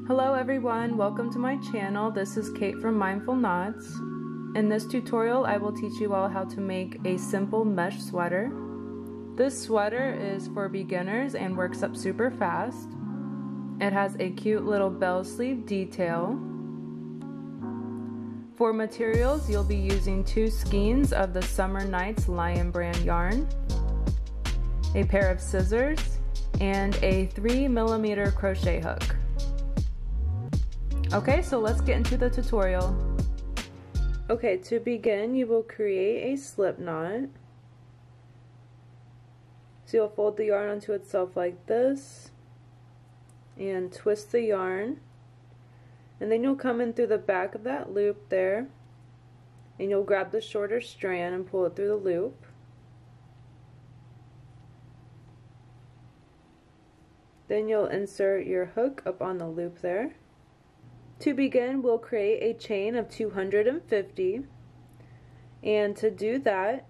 Hello everyone, welcome to my channel. This is Kate from Mindful Knots. In this tutorial I will teach you all how to make a simple mesh sweater. This sweater is for beginners and works up super fast. It has a cute little bell sleeve detail. For materials you'll be using 2 skeins of the Summer Nights Lion brand yarn, a pair of scissors, and a 3mm crochet hook. Okay, so let's get into the tutorial. Okay, to begin you will create a slip knot. So you'll fold the yarn onto itself like this and twist the yarn, and then you'll come in through the back of that loop there and you'll grab the shorter strand and pull it through the loop. Then you'll insert your hook up on the loop there. To begin, we'll create a chain of 250, and to do that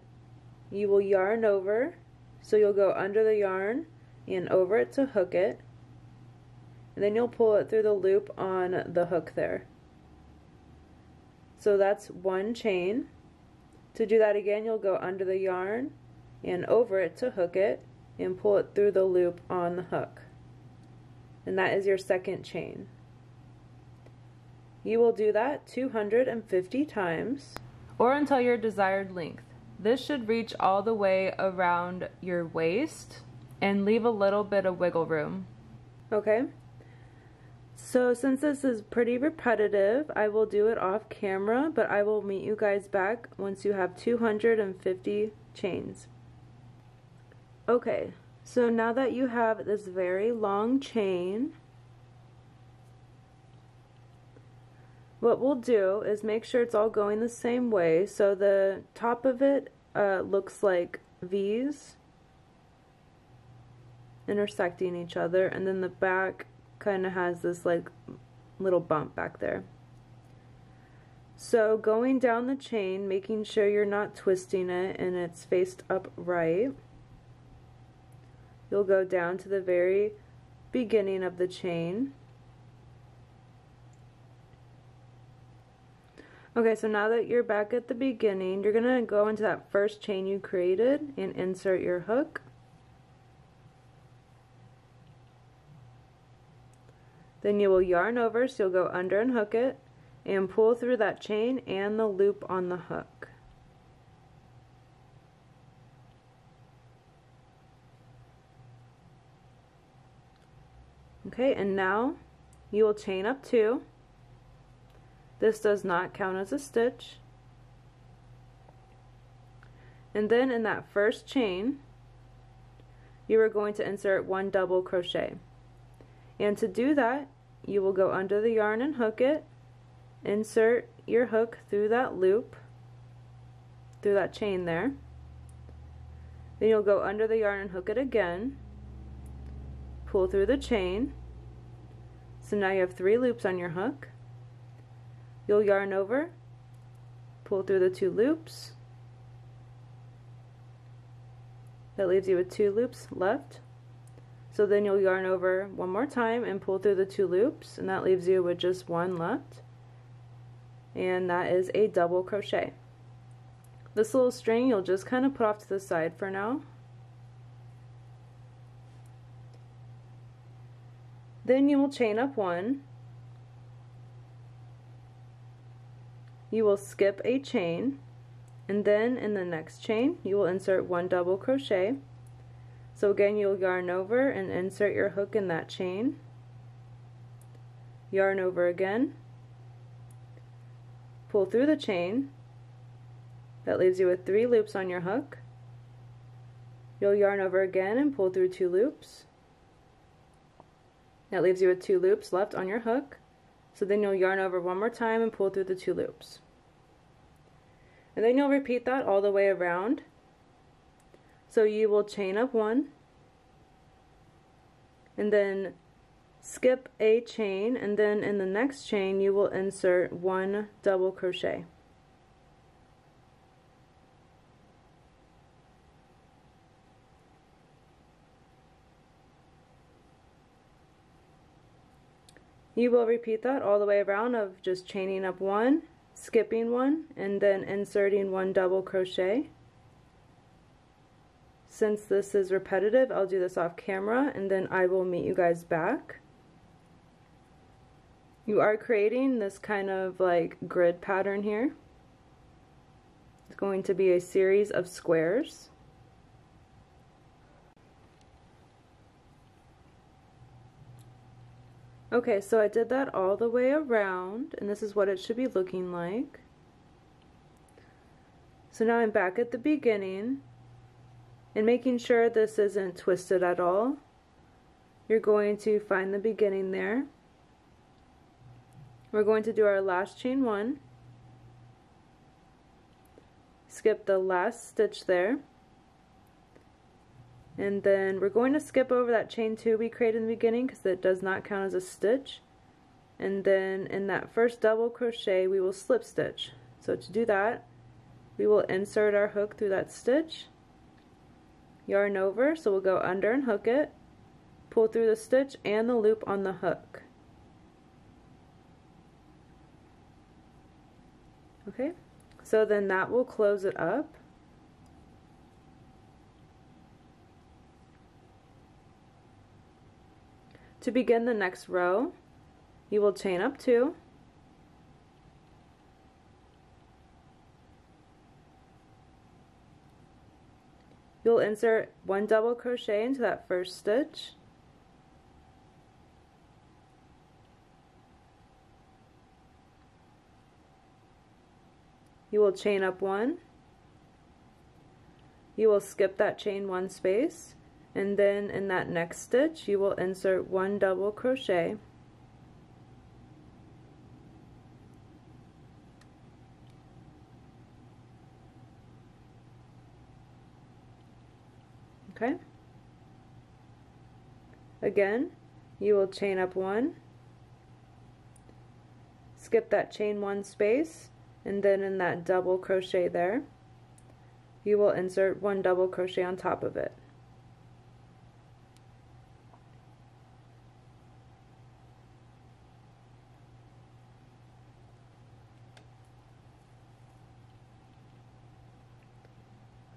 you will yarn over, so you'll go under the yarn and over it to hook it, and then you'll pull it through the loop on the hook there. So that's one chain. To do that again, you'll go under the yarn and over it to hook it and pull it through the loop on the hook. And that is your second chain. You will do that 250 times or until your desired length. This should reach all the way around your waist and leave a little bit of wiggle room. Okay, so since this is pretty repetitive, I will do it off camera, but I will meet you guys back once you have 250 chains. Okay, so now that you have this very long chain, what we'll do is make sure it's all going the same way. So the top of it looks like V's intersecting each other, and then the back kind of has this like little bump back there. So going down the chain, making sure you're not twisting it and it's faced upright, you'll go down to the very beginning of the chain. Okay, so now that you're back at the beginning, you're going to go into that first chain you created and insert your hook. Then you will yarn over, so you'll go under and hook it and pull through that chain and the loop on the hook. Okay, and now you will chain up 2. This does not count as a stitch. And then in that first chain, you are going to insert 1 double crochet. And to do that, you will go under the yarn and hook it, insert your hook through that loop, through that chain there. Then you'll go under the yarn and hook it again, pull through the chain. So now you have 3 loops on your hook. You'll yarn over, pull through the 2 loops. That leaves you with 2 loops left. So then you'll yarn over one more time and pull through the 2 loops, and that leaves you with just 1 left. And that is a double crochet. This little string you'll just kind of put off to the side for now. Then you will chain up 1. You will skip a chain, and then in the next chain you will insert 1 double crochet. So again, you'll yarn over and insert your hook in that chain, yarn over again, pull through the chain. That leaves you with 3 loops on your hook. You'll yarn over again and pull through 2 loops. That leaves you with 2 loops left on your hook. So then you'll yarn over one more time and pull through the 2 loops. And then you'll repeat that all the way around. So you will chain up 1, and then skip a chain, and then in the next chain you will insert 1 double crochet. You will repeat that all the way around of just chaining up one, skipping one, and then inserting one double crochet. Since this is repetitive, I'll do this off camera and then I will meet you guys back. You are creating this kind of like grid pattern here. It's going to be a series of squares. Okay, so I did that all the way around, and this is what it should be looking like. So now I'm back at the beginning, and making sure this isn't twisted at all. You're going to find the beginning there. We're going to do our last chain one, skip the last stitch there, and then we're going to skip over that chain two we created in the beginning because it does not count as a stitch, and then in that first double crochet we will slip stitch. So to do that, we will insert our hook through that stitch, yarn over, so we'll go under and hook it, pull through the stitch and the loop on the hook. Okay, so then that will close it up. To begin the next row, you will chain up two, you'll insert one double crochet into that first stitch, you will chain up one, you will skip that chain one space, and then in that next stitch you will insert one double crochet, okay? Again, you will chain up one, skip that chain one space, and then in that double crochet there, you will insert one double crochet on top of it.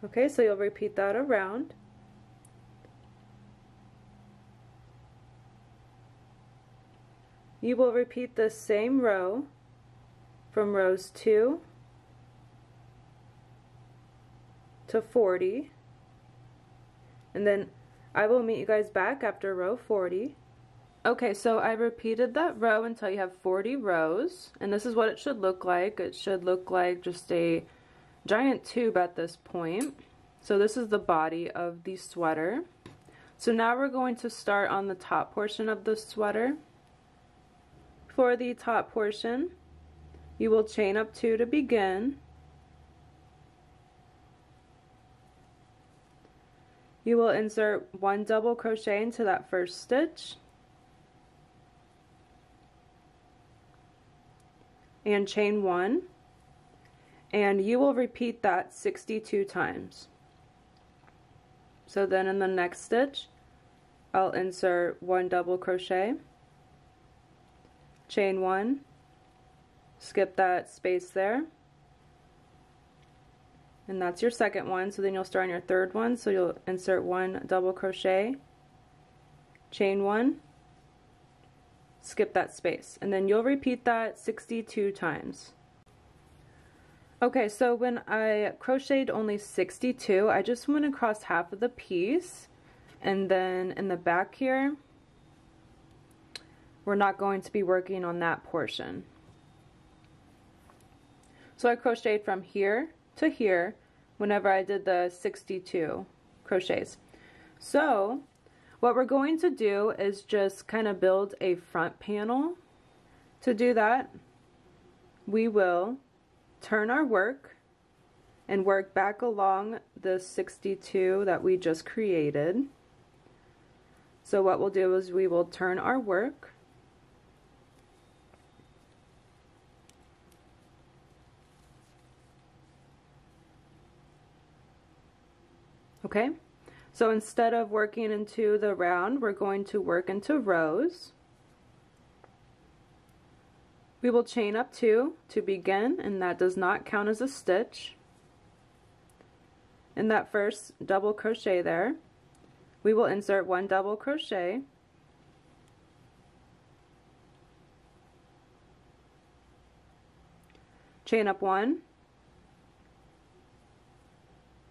Okay, so you'll repeat that around. You will repeat the same row from rows 2 to 40, and then I will meet you guys back after row 40. Okay, so I repeated that row until you have 40 rows, and this is what it should look like. It should look like just a giant tube at this point. So this is the body of the sweater. So now we're going to start on the top portion of the sweater. For the top portion, you will chain up two to begin. You will insert one double crochet into that first stitch and chain one, and you will repeat that 62 times. So then in the next stitch, I'll insert one double crochet, chain one, skip that space there, and that's your second one. So then you'll start on your third one, so you'll insert one double crochet, chain one, skip that space, and then you'll repeat that 62 times. Okay, so when I crocheted only 62, I just went across half of the piece, and then in the back here, we're not going to be working on that portion. So I crocheted from here to here whenever I did the 62 crochets. So what we're going to do is just kind of build a front panel. To do that, we will turn our work and work back along the 62 that we just created. So what we'll do is we will turn our work, okay? So instead of working into the round, we're going to work into rows. We will chain up 2 to begin, and that does not count as a stitch. In that first double crochet there, we will insert 1 double crochet, chain up 1,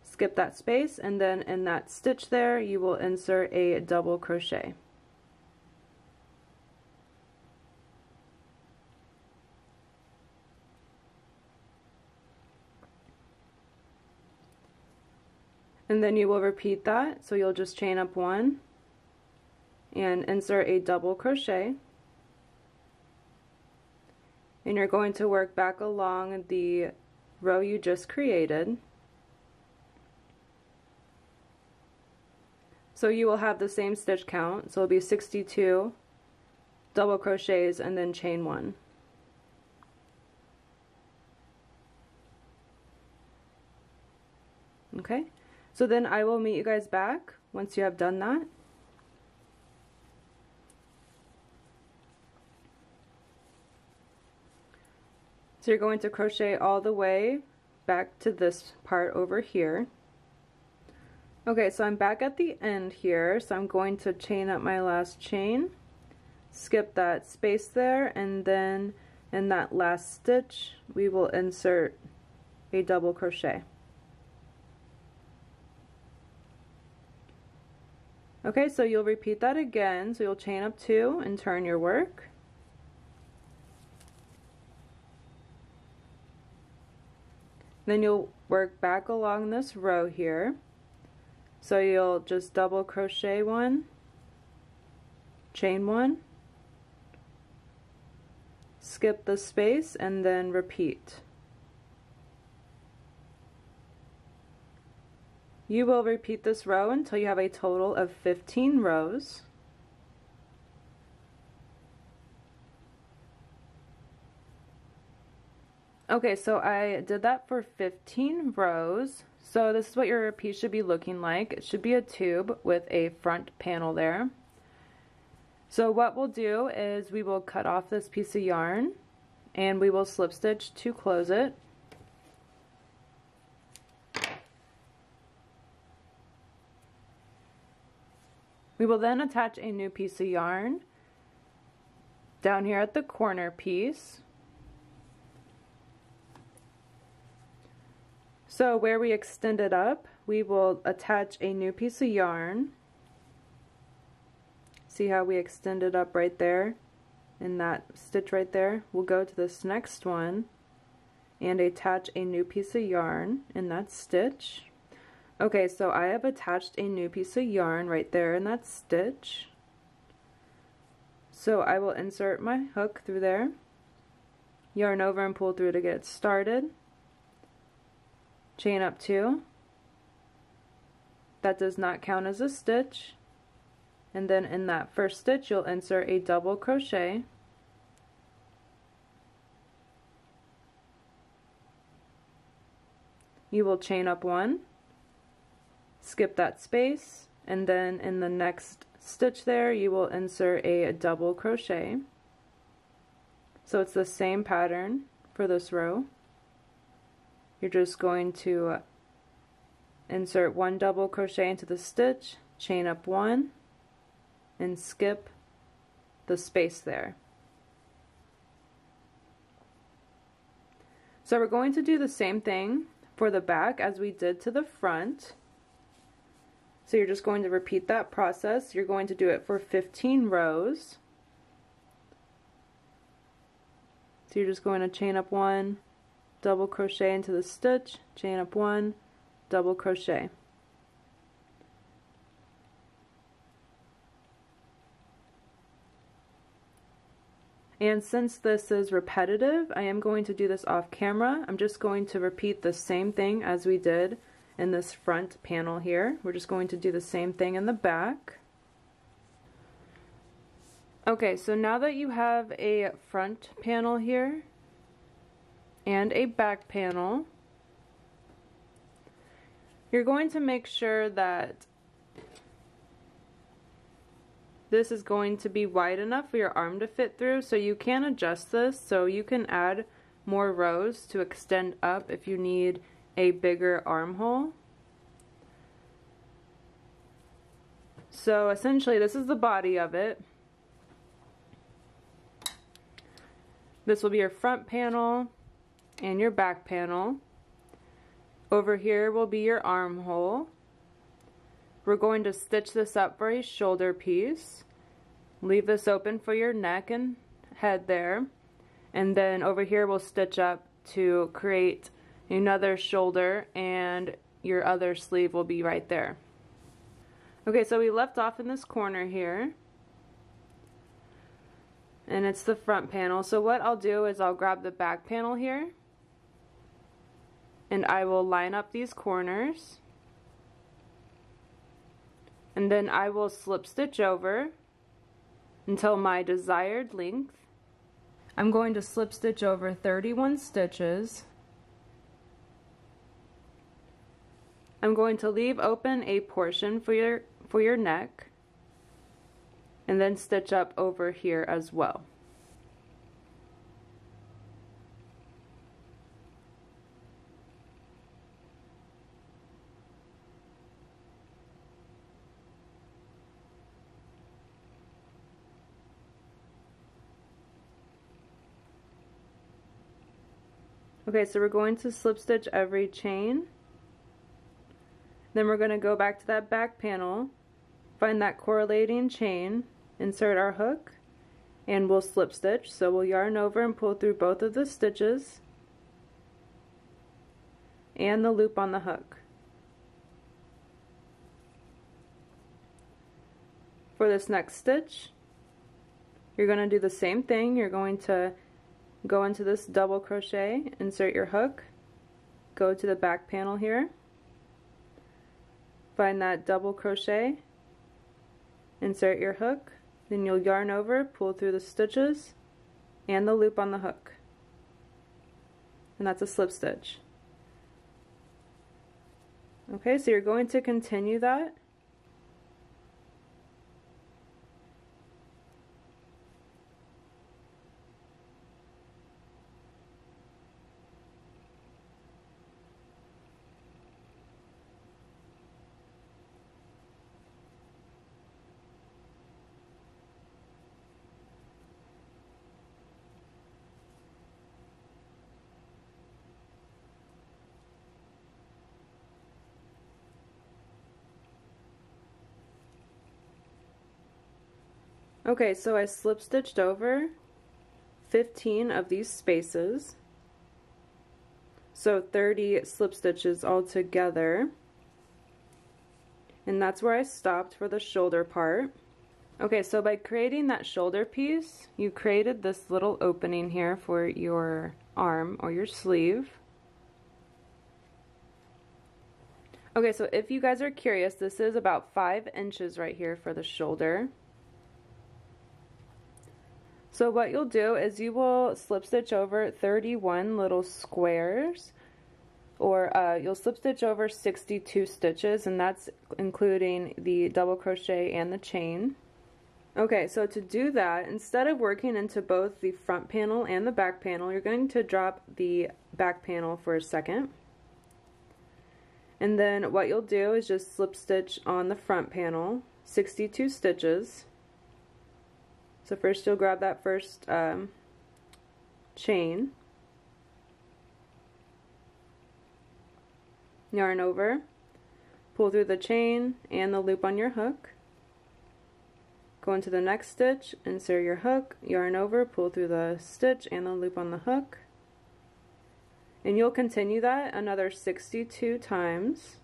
skip that space, and then in that stitch there you will insert a double crochet. And then you will repeat that, so you'll just chain up 1 and insert a double crochet. And you're going to work back along the row you just created. So you will have the same stitch count, so it'll be 62 double crochets and then chain 1. Okay, so then I will meet you guys back once you have done that. So you're going to crochet all the way back to this part over here. Okay, so I'm back at the end here, so I'm going to chain up my last chain, skip that space there, and then in that last stitch we will insert a double crochet. Okay, so you'll repeat that again, so you'll chain up 2 and turn your work. Then you'll work back along this row here. So you'll just double crochet 1, chain 1, skip the space, and then repeat. You will repeat this row until you have a total of 15 rows. Okay, so I did that for 15 rows. So this is what your repeat should be looking like. It should be a tube with a front panel there. So what we'll do is we will cut off this piece of yarn and we will slip stitch to close it. We will then attach a new piece of yarn down here at the corner piece. So where we extended up, we will attach a new piece of yarn. See how we extended up right there in that stitch right there? We'll go to this next one and attach a new piece of yarn in that stitch. Okay, so I have attached a new piece of yarn right there in that stitch. So I will insert my hook through there, yarn over and pull through to get it started. Chain up 2. That does not count as a stitch. And then in that first stitch you'll insert a double crochet. You will chain up 1, skip that space, and then in the next stitch there you will insert a double crochet. So it's the same pattern for this row. You're just going to insert 1 double crochet into the stitch, chain up 1, and skip the space there. So we're going to do the same thing for the back as we did to the front. So you're just going to repeat that process. You're going to do it for 15 rows. So you're just going to chain up 1, double crochet into the stitch, chain up 1, double crochet. And since this is repetitive, I am going to do this off camera. I'm just going to repeat the same thing as we did in this front panel here. We're just going to do the same thing in the back. Okay, so now that you have a front panel here and a back panel, you're going to make sure that this is going to be wide enough for your arm to fit through, so you can adjust this, so you can add more rows to extend up if you need a bigger armhole. So essentially this is the body of it. This will be your front panel and your back panel. Over here will be your armhole. We're going to stitch this up for a shoulder piece. Leave this open for your neck and head there. And then over here we'll stitch up to create another shoulder, and your other sleeve will be right there. Okay, so we left off in this corner here. And it's the front panel. So what I'll do is I'll grab the back panel here, and I will line up these corners. And then I will slip stitch over until my desired length. I'm going to slip stitch over 31 stitches. I'm going to leave open a portion for your neck, and then stitch up over here as well. Okay, so we're going to slip stitch every chain. Then we're going to go back to that back panel, find that correlating chain, insert our hook, and we'll slip stitch. So we'll yarn over and pull through both of the stitches and the loop on the hook. For this next stitch, you're going to do the same thing. You're going to go into this double crochet, insert your hook, go to the back panel here, find that double crochet, insert your hook, then you'll yarn over, pull through the stitches and the loop on the hook, and that's a slip stitch. Okay, so you're going to continue that. Okay, so I slip stitched over 15 of these spaces, so 30 slip stitches altogether, and that's where I stopped for the shoulder part. Okay, so by creating that shoulder piece, you created this little opening here for your arm or your sleeve. Okay, so if you guys are curious, this is about 5 inches right here for the shoulder. So what you'll do is you will slip stitch over 31 little squares, or you'll slip stitch over 62 stitches, and that's including the double crochet and the chain. Okay, so to do that, instead of working into both the front panel and the back panel, you're going to drop the back panel for a second. And then what you'll do is just slip stitch on the front panel, 62 stitches. So first you'll grab that first chain, yarn over, pull through the chain and the loop on your hook, go into the next stitch, insert your hook, yarn over, pull through the stitch and the loop on the hook, and you'll continue that another 62 times.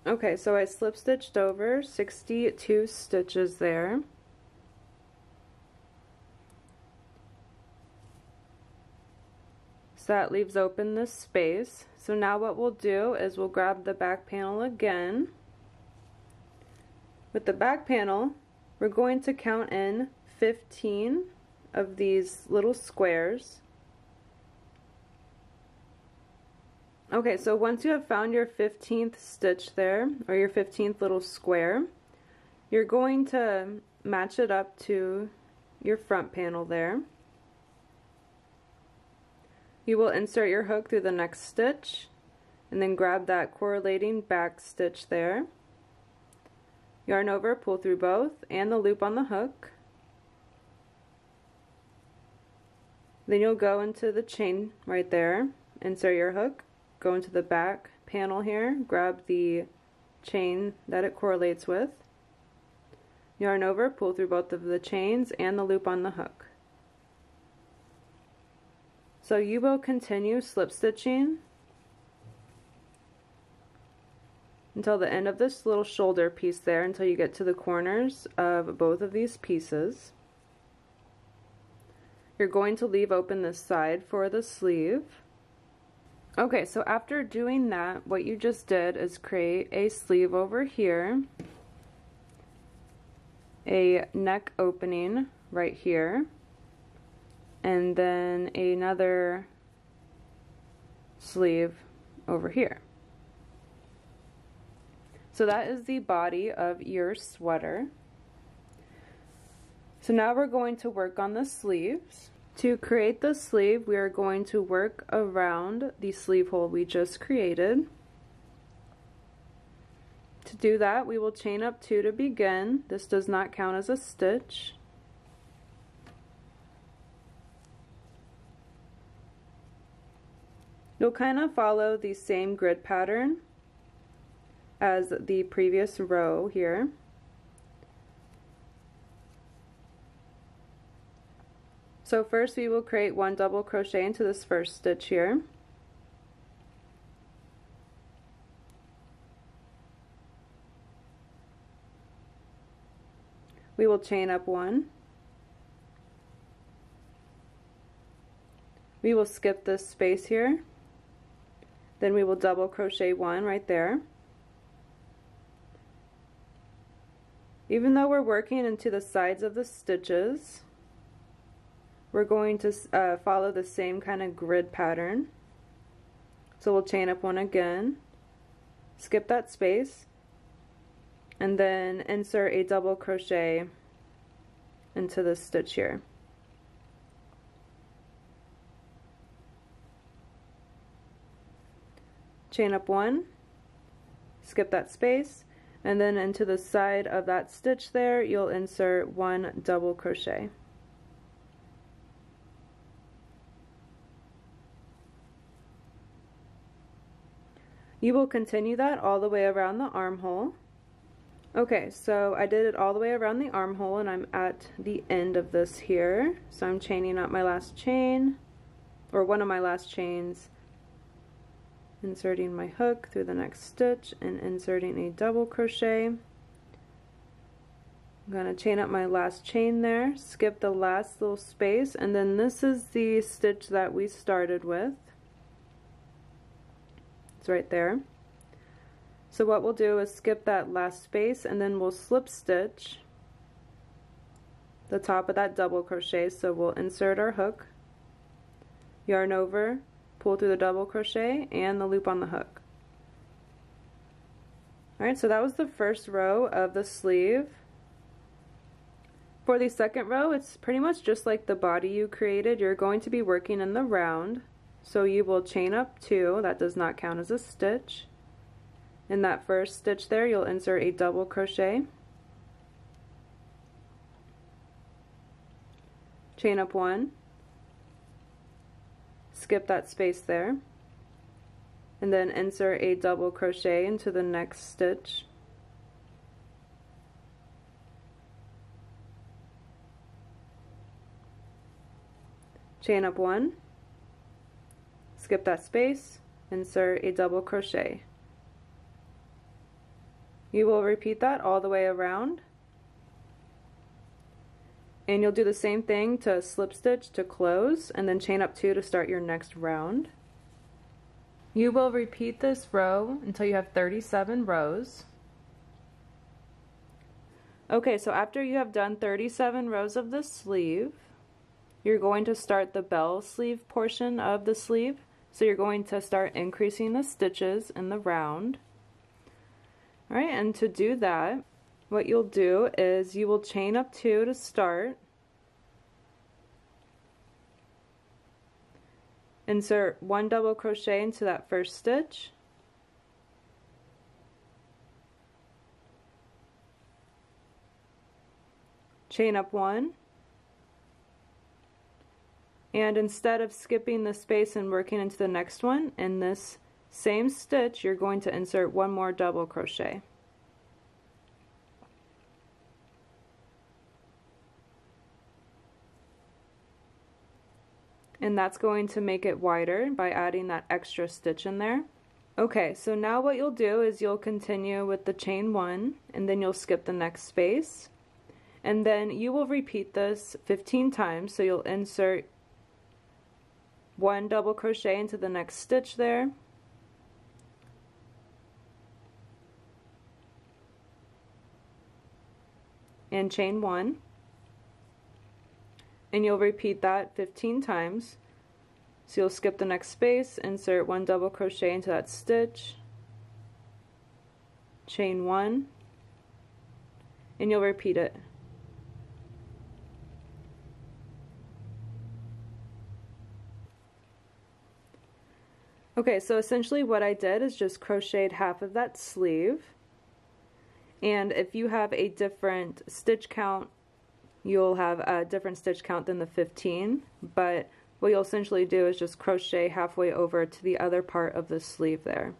Okay, so I slip stitched over 62 stitches there. So that leaves open this space. So now what we'll do is we'll grab the back panel again. With the back panel, we're going to count in 15 of these little squares. Okay, so once you have found your 15th stitch there, or your 15th little square, you're going to match it up to your front panel there. You will insert your hook through the next stitch, and then grab that correlating back stitch there. Yarn over, pull through both, and the loop on the hook. Then you'll go into the chain right there, insert your hook, go into the back panel here, grab the chain that it correlates with, yarn over, pull through both of the chains and the loop on the hook. So you will continue slip stitching until the end of this little shoulder piece there, until you get to the corners of both of these pieces. You're going to leave open this side for the sleeve. Okay, so after doing that, what you just did is create a sleeve over here, a neck opening right here, and then another sleeve over here. So that is the body of your sweater. So now we're going to work on the sleeves. To create the sleeve, we are going to work around the sleeve hole we just created. To do that, we will chain up 2 to begin. This does not count as a stitch. You'll kind of follow the same grid pattern as the previous row here. So first we will create 1 double crochet into this first stitch here. We will chain up 1. We will skip this space here. Then we will double crochet 1 right there. Even though we're working into the sides of the stitches, we're going to follow the same kind of grid pattern. So we'll chain up 1 again, skip that space, and then insert a double crochet into this stitch here. Chain up 1, skip that space, and then into the side of that stitch there, you'll insert 1 double crochet. You will continue that all the way around the armhole. Okay, so I did it all the way around the armhole and I'm at the end of this here. So I'm chaining up my last chain, or one of my last chains, inserting my hook through the next stitch and inserting a double crochet. I'm going to chain up my last chain there, skip the last little space, and then this is the stitch that we started with. It's right there. So what we'll do is skip that last space and then we'll slip stitch the top of that double crochet. So we'll insert our hook, yarn over, pull through the double crochet and the loop on the hook. Alright, so that was the first row of the sleeve. For the second row, it's pretty much just like the body you created. You're going to be working in the round. So you will chain up 2, that does not count as a stitch. In that first stitch there, you'll insert a double crochet. Chain up 1. Skip that space there. And then insert a double crochet into the next stitch. Chain up 1. Skip that space, insert a double crochet. You will repeat that all the way around, and you'll do the same thing to slip stitch to close and then chain up 2 to start your next round. You will repeat this row until you have 37 rows. Okay, so after you have done 37 rows of the sleeve, you're going to start the bell sleeve portion of the sleeve. So you're going to start increasing the stitches in the round. Alright, and to do that, what you'll do is you will chain up 2 to start. Insert 1 double crochet into that first stitch. Chain up 1. And instead of skipping the space and working into the next one, in this same stitch you're going to insert 1 more double crochet. And that's going to make it wider by adding that extra stitch in there. Okay, so now what you'll do is you'll continue with the chain 1, and then you'll skip the next space. And then you will repeat this 15 times, so you'll insert 1 double crochet into the next stitch there. And chain 1. And you'll repeat that 15 times. So you'll skip the next space, insert 1 double crochet into that stitch, chain 1, and you'll repeat it. Okay, so essentially what I did is just crocheted half of that sleeve, and if you have a different stitch count, you'll have a different stitch count than the 15, but what you'll essentially do is just crochet halfway over to the other part of the sleeve there.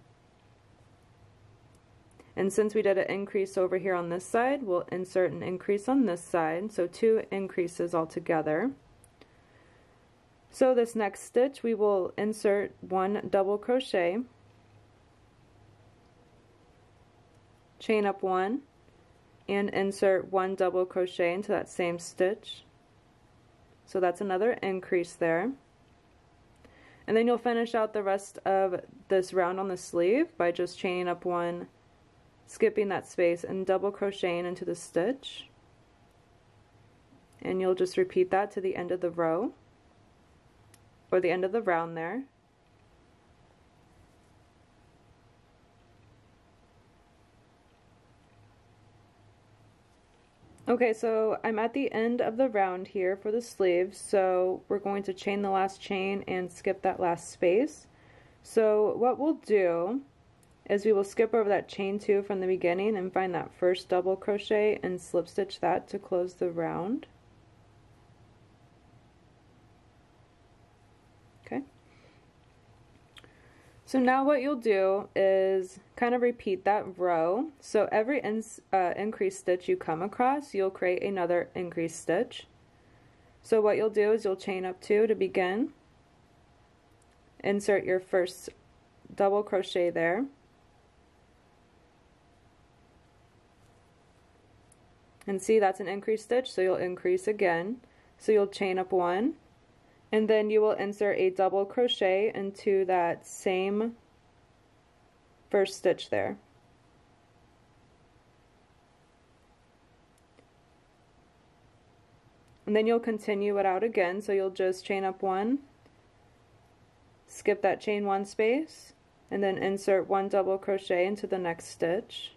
And since we did an increase over here on this side, we'll insert an increase on this side, so 2 increases altogether. So this next stitch we will insert 1 double crochet, chain up 1, and insert 1 double crochet into that same stitch. So that's another increase there. And then you'll finish out the rest of this round on the sleeve by just chaining up 1, skipping that space, and double crocheting into the stitch. And you'll just repeat that to the end of the row, or the end of the round there. Okay, so I'm at the end of the round here for the sleeve, so we're going to chain the last chain and skip that last space. So what we'll do is we will skip over that chain 2 from the beginning and find that first double crochet and slip stitch that to close the round. Okay. So now what you'll do is kind of repeat that row. So every increased stitch you come across, you'll create another increased stitch. So what you'll do is you'll chain up 2 to begin, insert your first double crochet there, and see that's an increased stitch, so you'll increase again. So you'll chain up 1, and then you will insert a double crochet into that same first stitch there. And then you'll continue it out again, so you'll just chain up 1, skip that chain 1 space, and then insert 1 double crochet into the next stitch,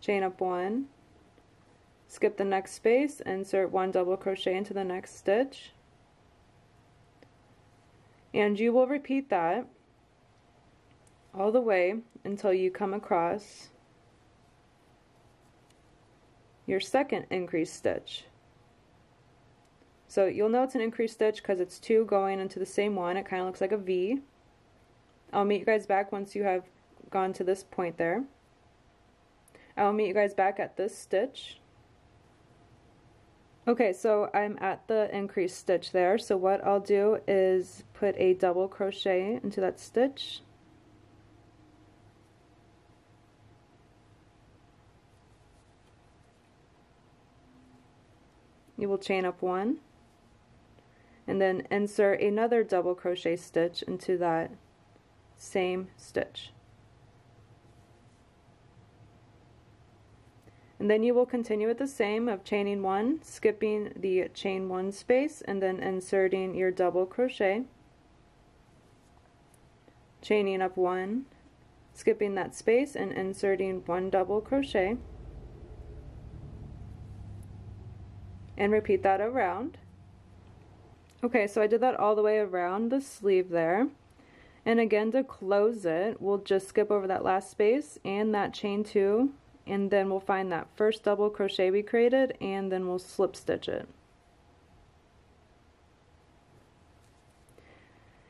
chain up 1, skip the next space, insert 1 double crochet into the next stitch, and you will repeat that all the way until you come across your second increased stitch. So you'll know it's an increased stitch because it's 2 going into the same one. It kind of looks like a V. I'll meet you guys back once you have gone to this point there. I'll meet you guys back at this stitch. Okay, so I'm at the increased stitch there, so what I'll do is put a double crochet into that stitch, you will chain up 1, and then insert another double crochet stitch into that same stitch. And then you will continue with the same of chaining 1, skipping the chain 1 space, and then inserting your double crochet, chaining up 1, skipping that space, and inserting 1 double crochet, and repeat that around. Okay, so I did that all the way around the sleeve there. And again, to close it, we'll just skip over that last space and that chain 2, and then we'll find that first double crochet we created, and then we'll slip stitch it.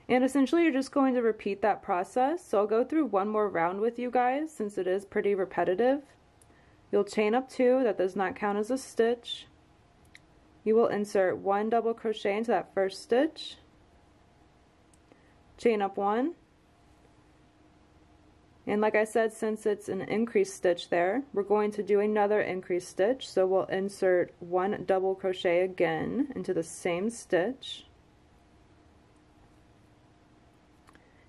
And essentially you're just going to repeat that process. So I'll go through one more round with you guys since it is pretty repetitive. You'll chain up 2, that does not count as a stitch. You will insert 1 double crochet into that first stitch, chain up 1, and like I said, since it's an increased stitch there, we're going to do another increased stitch, so we'll insert 1 double crochet again into the same stitch,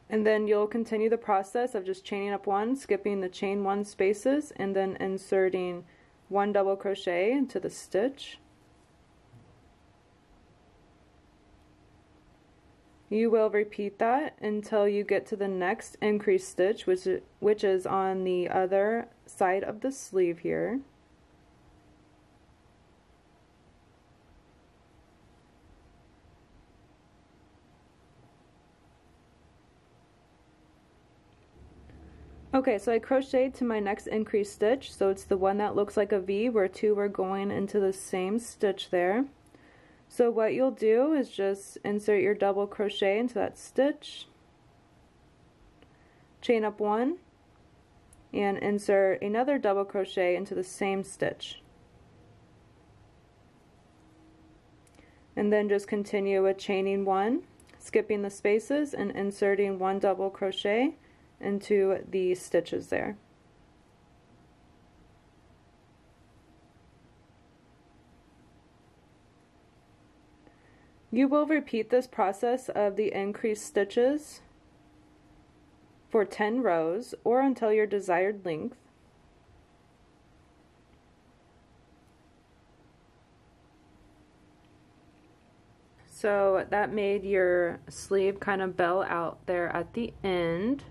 and then you'll continue the process of just chaining up 1, skipping the chain 1 spaces, and then inserting 1 double crochet into the stitch. You will repeat that until you get to the next increased stitch, which is on the other side of the sleeve here. Okay, so I crocheted to my next increased stitch, so it's the one that looks like a V where 2 were going into the same stitch there. So what you'll do is just insert your double crochet into that stitch, chain up 1, and insert another double crochet into the same stitch. And then just continue with chaining 1, skipping the spaces, and inserting 1 double crochet into the stitches there. You will repeat this process of the increased stitches for 10 rows or until your desired length. So that made your sleeve kind of bell out there at the end.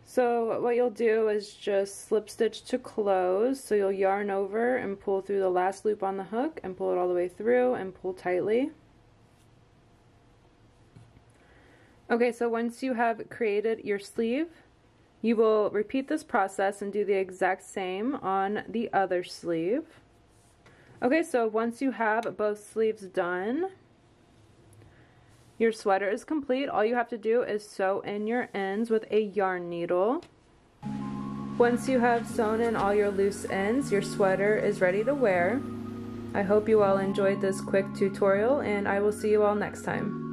So what you'll do is just slip stitch to close. So you'll yarn over and pull through the last loop on the hook and pull it all the way through and pull tightly. Okay, so once you have created your sleeve, you will repeat this process and do the exact same on the other sleeve. Okay, so once you have both sleeves done, your sweater is complete. All you have to do is sew in your ends with a yarn needle. Once you have sewn in all your loose ends, your sweater is ready to wear. I hope you all enjoyed this quick tutorial, and I will see you all next time.